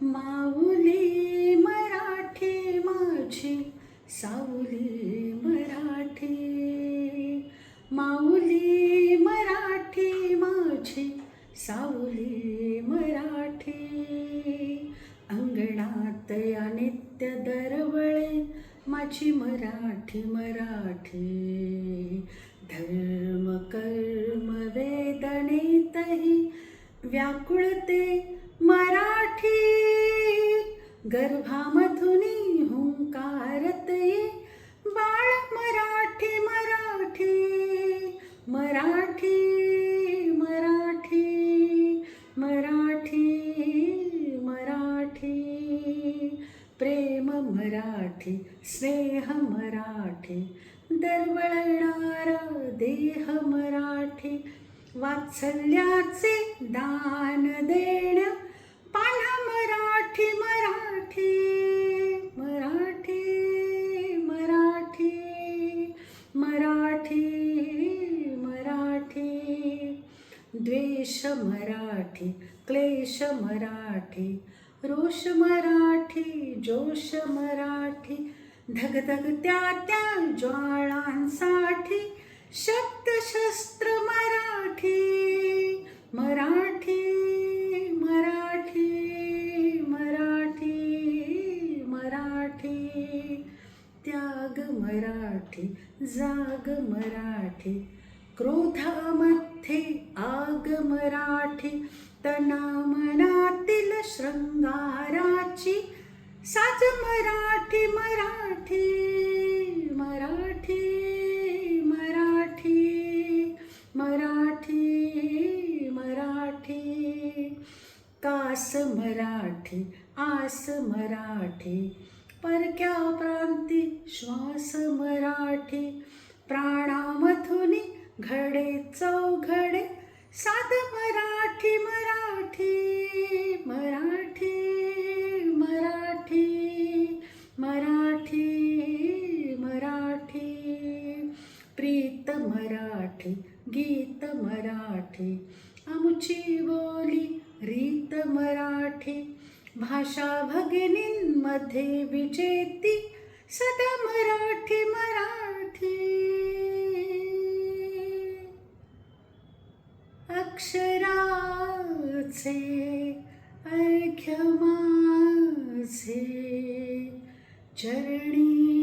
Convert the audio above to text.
माऊली मराठी माझी सावली मराठी, माऊली मराठी माझी सावली मराठी. अंगणात या नित्य दरवळे माझी मराठी मराठी. धर्म कर्म वेदनेतही व्याकुळते मराठी. गर्भामधुनी हुंकारते बाळ मराठी मराठी. मराठी मराठी मराठी मराठी. प्रेम मराठी स्नेह मराठी, दरवळणारा देह मराठी. वात्सल्याचे दान देण्या पाना मराठी मराठी. मराठी मराठी मराठी मराठी. द्वेष मराठी क्लेश मराठी, रोष मराठी जोश मराठी. धगधगत्या त्या ज्वाळांसाठी शब्दशस्त्र मराठी. मराठी मराठी मराठी मराठी. त्याग मराठी जाग मराठी, क्रोधामध्ये आग मराठी. तना मनातील शृंगाराची साज मराठी मराठी. मराठी मराठी मराठी मराठी. कास मराठी आस मराठी, परक्या प्रांती श्वास मराठी. प्राणामधुनी घडे चौघडे साध मराठी मराठी. मराठी मराठी मराठी मराठी. प्रीत मराठी गीत मराठी, आमुची बोली रीत मराठी. भाषा भगिनींमध्ये विजेती सदा मराठी मराठी. अक्षराचे अर्घ्य माझे चरणी